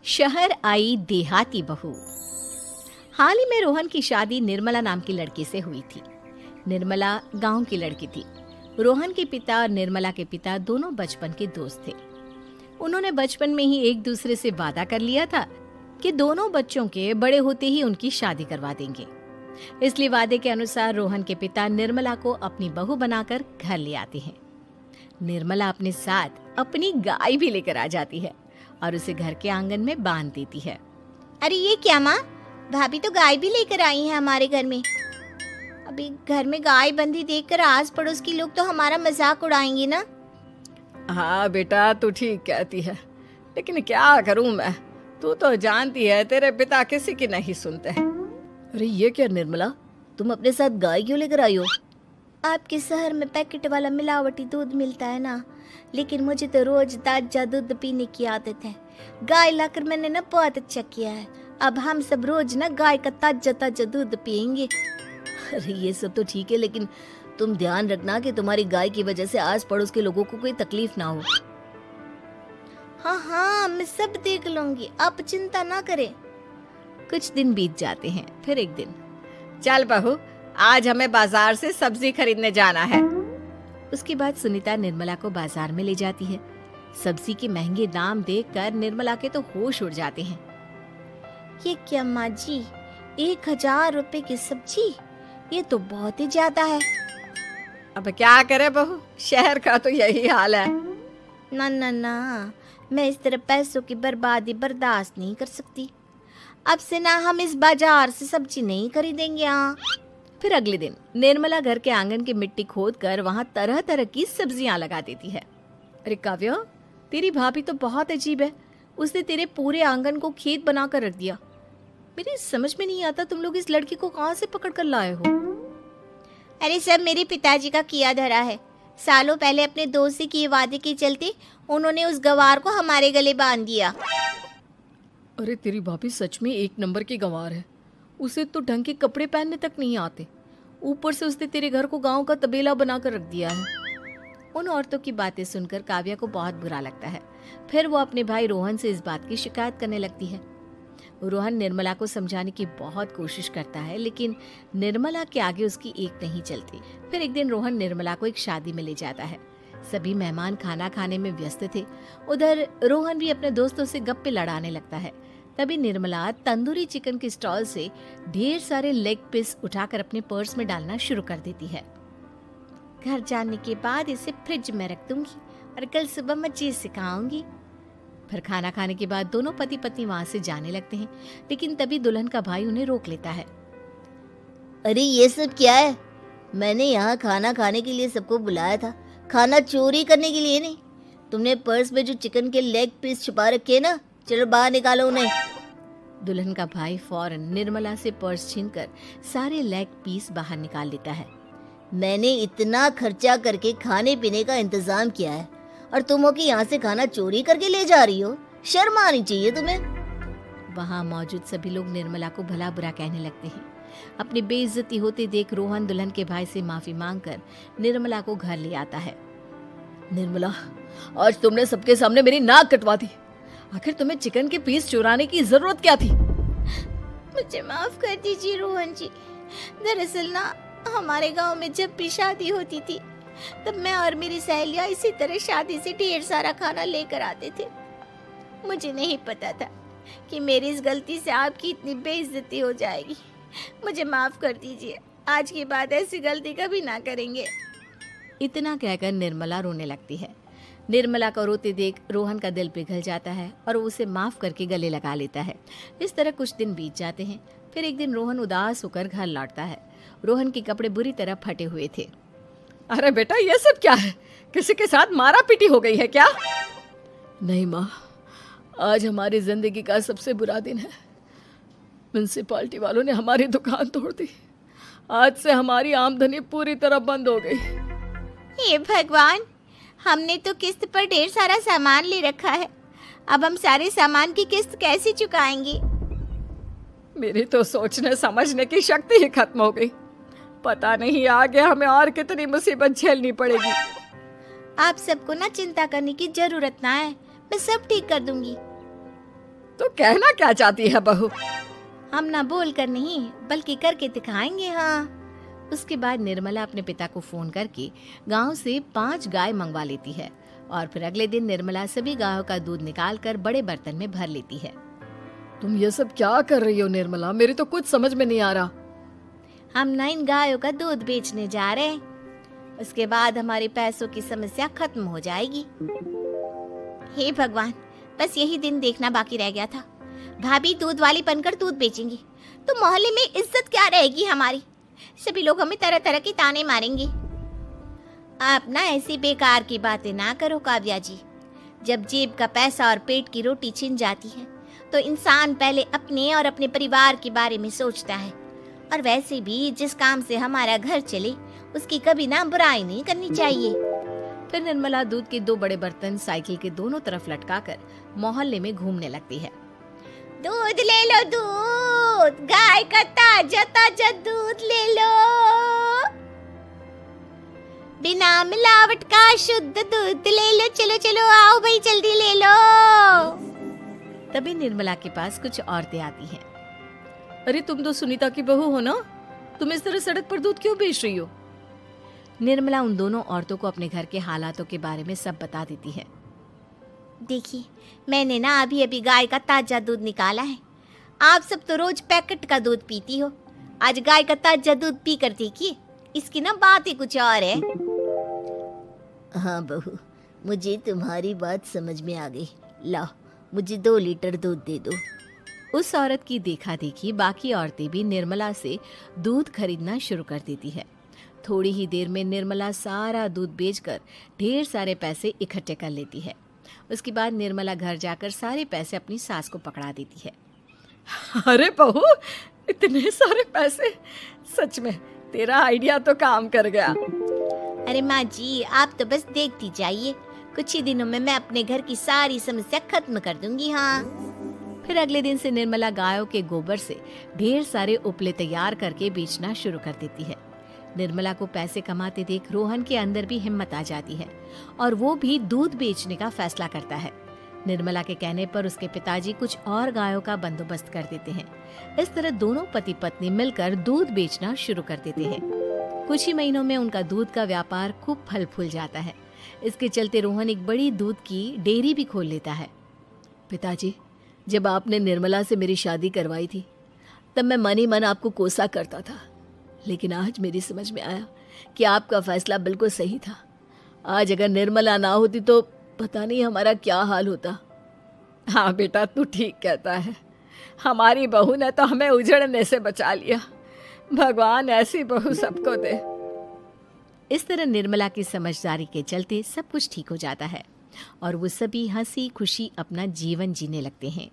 शहर आई देहाती बहू। हाल ही में रोहन की शादी निर्मला नाम की लड़की से हुई थी। निर्मला गांव की लड़की थी। रोहन के पिता और निर्मला के पिता दोनों बचपन के दोस्त थे। उन्होंने बचपन में ही एक दूसरे से वादा कर लिया था कि दोनों बच्चों के बड़े होते ही उनकी शादी करवा देंगे। इसलिए वादे के अनुसार रोहन के पिता निर्मला को अपनी बहू बनाकर घर ले आते हैं। निर्मला अपने साथ अपनी गाय भी लेकर आ जाती है और उसे घर के आंगन में बांध देती है। अरे ये क्या माँ, भाभी तो गाय भी लेकर आई है हमारे घर में। अभी घर में गाय बंधी देखकर आस पड़ोस के लोग तो हमारा मजाक उड़ाएंगे ना। हाँ बेटा, तू ठीक कहती है, लेकिन क्या करूं मैं, तू तो जानती है तेरे पिता किसी की नहीं सुनते हैं। अरे ये क्या निर्मला, तुम अपने साथ गाय क्यों लेकर आई हो? आपके शहर में पैकेट वाला मिलावटी दूध मिलता है ना, लेकिन मुझे तो रोज ताजा दूध पीने की आदत है। गाय लाकर मैंने ना बहुत अच्छा किया है। अब हम सब रोज ना गाय का ताजा ताजा दूध पियेंगे। अरे ये सब तो ठीक है, लेकिन तुम ध्यान रखना कि तुम्हारी गाय की वजह से आस पड़ोस के लोगों को कोई तकलीफ ना हो। हाँ हाँ, मैं सब देख लूंगी, आप चिंता ना करें। कुछ दिन बीत जाते हैं। फिर एक दिन, चल बहू, आज हमें बाजार से सब्जी खरीदने जाना है। उसके बाद सुनीता निर्मला को बाजार में ले जाती है। सब्जी के महंगे दाम देखकर निर्मला के तो होश उड़ जाते हैं। ये क्या माँ जी, 1000 रुपए की सब्जी, ये तो बहुत ही ज्यादा है। अब क्या करे बहू, शहर का तो यही हाल है। ना ना ना, मैं इस तरह पैसों की बर्बादी बर्दाश्त नहीं कर सकती। अब से ना हम इस बाजार से सब्जी नहीं खरीदेंगे। हाँ। फिर अगले दिन निर्मला घर के आंगन की मिट्टी खोदकर वहां तरह तरह की सब्जियां लगा देती है। अरे काव्या, तेरी भाभी तो बहुत अजीब है। उसने तेरे पूरे आंगन को खेत बनाकर रख दिया। मेरी समझ में नहीं आता, तुम लोग इस लड़की को कहाँ से पकड़ कर लाए हो? अरे सब मेरे पिताजी का किया धरा है। सालों पहले अपने दोस्त से किए वादे के चलते उन्होंने उस गवार को हमारे गले बांध दिया। अरे तेरी भाभी सच में एक नंबर की गंवार है। उसे तो ढंग के कपड़े पहनने तक नहीं आते, ऊपर से उसने तेरे घर को गांव का तबेला बनाकर रख दिया है। उन औरतों की बातें सुनकर काव्या को बहुत बुरा लगता है। फिर वो अपने भाई रोहन से इस बात की शिकायत करने लगती है। रोहन निर्मला को समझाने की बहुत कोशिश करता है, लेकिन निर्मला के आगे उसकी एक नहीं चलती। फिर एक दिन रोहन निर्मला को एक शादी में ले जाता है। सभी मेहमान खाना खाने में व्यस्त थे। उधर रोहन भी अपने दोस्तों से गप्पे लड़ाने लगता है। तभी निर्मला तंदूरी चिकन के स्टॉल से ढेर सारे लेग पीस उठाकर अपने पर्स में डालना शुरू कर देती है। घर जाने के बाद इसे फ्रिज में रख दूंगी और कल सुबह मजे से खाऊंगी। फिर खाना खाने के बाद दोनों पति पत्नी वहां से जाने लगते हैं, लेकिन तभी दुल्हन का भाई उन्हें रोक लेता है। अरे ये सब क्या है? मैंने यहाँ खाना खाने के लिए सबको बुलाया था, खाना चोरी करने के लिए नहीं। तुमने पर्स में जो चिकन के लेग पीस छुपा रखे ना, चलो बाहर निकालो उन्हें। दुल्हन का भाई फौरन निर्मला से पर्स छीनकर सारे लेग पीस बाहर निकाल लेता है। मैंने इतना खर्चा करके खाने पीने का इंतजाम किया है और तुम हो कि यहाँ से खाना चोरी करके ले जा रही हो? शर्म आनी चाहिए तुम्हें। वहाँ मौजूद सभी लोग निर्मला को भला बुरा कहने लगते हैं। अपनी बेइज्जती होते देख रोहन दुल्हन के भाई से माफी मांगकर निर्मला को घर ले आता है। निर्मला, आज तुमने सबके सामने मेरी नाक कटवा दी। आखिर तुम्हें चिकन के पीस चुराने की जरूरत क्या थी? मुझे माफ कर दीजिए रोहन जी। दरअसल ना, हमारे गांव में जब भी शादी होती थी तब मैं और मेरी सहेलियां इसी तरह शादी से ढेर सारा खाना लेकर आते थे। मुझे नहीं पता था कि मेरी इस गलती से आपकी इतनी बेइज्जती हो जाएगी। मुझे माफ कर दीजिए, आज के बाद ऐसी गलती कभी ना करेंगे। इतना कहकर निर्मला रोने लगती है। निर्मला को रोते देख रोहन का दिल पिघल जाता है और वो उसे माफ करके गले लगा लेता है। इस तरह कुछ दिन बीत जाते हैं। फिर एक दिन रोहन उदास होकर घर लौटता है। रोहन के कपड़े बुरी तरह फटे हुए थे। अरे बेटा, ये सब क्या है? किसी के साथ मारा पीटी हो गई है क्या? नहीं माँ, आज हमारी जिंदगी का सबसे बुरा दिन है। म्युनिसिपालिटी वालों ने हमारी दुकान तोड़ दी। आज से हमारी आमदनी पूरी तरह बंद हो गई। हे भगवान, हमने तो किस्त पर ढेर सारा सामान ले रखा है। अब हम सारे सामान की किस्त कैसे चुकाएंगे? मेरी तो सोचने समझने की शक्ति ही खत्म हो गई। पता नहीं आगे हमें और कितनी मुसीबत झेलनी पड़ेगी। आप सबको ना चिंता करने की जरूरत ना है, मैं सब ठीक कर दूंगी। तो कहना क्या चाहती है बहू? हम ना बोल कर नहीं बल्कि करके दिखाएंगे। हाँ। उसके बाद निर्मला अपने पिता को फोन करके गांव से 5 गाय मंगवा लेती है और फिर अगले दिन निर्मला सभी गायों का दूध निकाल कर बड़े बर्तन में भर लेती है। तुम ये सब क्या कर रही हो निर्मला? मेरी तो कुछ समझ में नहीं आ रहा। हम ना इन गायों का दूध बेचने जा रहे हैं। उसके बाद हमारे पैसों की समस्या खत्म हो जाएगी। हे भगवान, बस यही दिन देखना बाकी रह गया था। भाभी दूध वाली बनकर दूध बेचेंगी तो मोहल्ले में इज्जत क्या रहेगी हमारी। सभी लोग हमें तरह तरह के ताने मारेंगे। आप ना ऐसी बेकार की बातें ना करो काव्या जी। जब जेब का पैसा और पेट की रोटी छिन जाती है तो इंसान पहले अपने और अपने परिवार के बारे में सोचता है। और वैसे भी जिस काम से हमारा घर चले उसकी कभी ना बुराई नहीं करनी चाहिए। फिर निर्मला दूध के 2 बड़े बर्तन साइकिल के दोनों तरफ लटकाकर मोहल्ले में घूमने लगती है। दूध ले लो, दूध, गाय का ताजा ताजा दूध ले लो, बिना मिलावट का शुद्ध दूध ले लो। चलो चलो आओ भाई, जल्दी ले लो। तभी निर्मला के पास कुछ औरतें आती हैं। अरे तुम तो सुनीता की बहू हो ना, तुम इस तरह सड़क पर दूध क्यों बेच रही हो? निर्मला उन दोनों औरतों को अपने घर के हालातों के बारे में सब बता देती है। देखिए, मैंने ना अभी अभी गाय का ताजा दूध निकाला है। आप सब तो रोज पैकेट का दूध पीती हो, आज गाय का ताजा दूध पी कर देखिए, इसकी ना बात ही कुछ और है। हाँ बहू, मुझे तुम्हारी बात समझ में आ गई। ला, मुझे 2 लीटर दूध दे दो। उस औरत की देखा देखी बाकी औरतें भी निर्मला से दूध खरीदना शुरू कर देती है। थोड़ी ही देर में निर्मला सारा दूध बेचकर ढेर सारे पैसे इकट्ठे कर लेती है। उसके बाद निर्मला घर जाकर सारे पैसे अपनी सास को पकड़ा देती है। अरे बहू, इतने सारे पैसे! सच में तेरा आइडिया तो काम कर गया। अरे माँ जी, आप तो बस देखती जाइए, कुछ ही दिनों में मैं अपने घर की सारी समस्या खत्म कर दूंगी। हाँ। फिर अगले दिन से निर्मला गायों के गोबर से ढेर सारे उपले तैयार करके बेचना शुरू कर देती है। निर्मला को पैसे कमाते देख रोहन के अंदर भी हिम्मत आ जाती है और वो भी दूध बेचने का फैसला करता है। निर्मला के कहने पर उसके पिताजी कुछ और गायों का बंदोबस्त कर देते हैं। इस तरह दोनों पति पत्नी मिलकर दूध बेचना शुरू कर देते हैं। कुछ ही महीनों में उनका दूध का व्यापार खूब फल फूल जाता है। इसके चलते रोहन एक बड़ी दूध की डेयरी भी खोल लेता है। पिताजी, जब आपने निर्मला से मेरी शादी करवाई थी तब मैं मन ही मन आपको कोसा करता था, लेकिन आज मेरी समझ में आया कि आपका फैसला बिल्कुल सही था। आज अगर निर्मला ना होती तो पता नहीं हमारा क्या हाल होता। हाँ बेटा, तू ठीक कहता है। हमारी बहू ने तो हमें उजड़ने से बचा लिया। भगवान ऐसी बहू सबको दे। इस तरह निर्मला की समझदारी के चलते सब कुछ ठीक हो जाता है और वो सभी हंसी खुशी अपना जीवन जीने लगते हैं।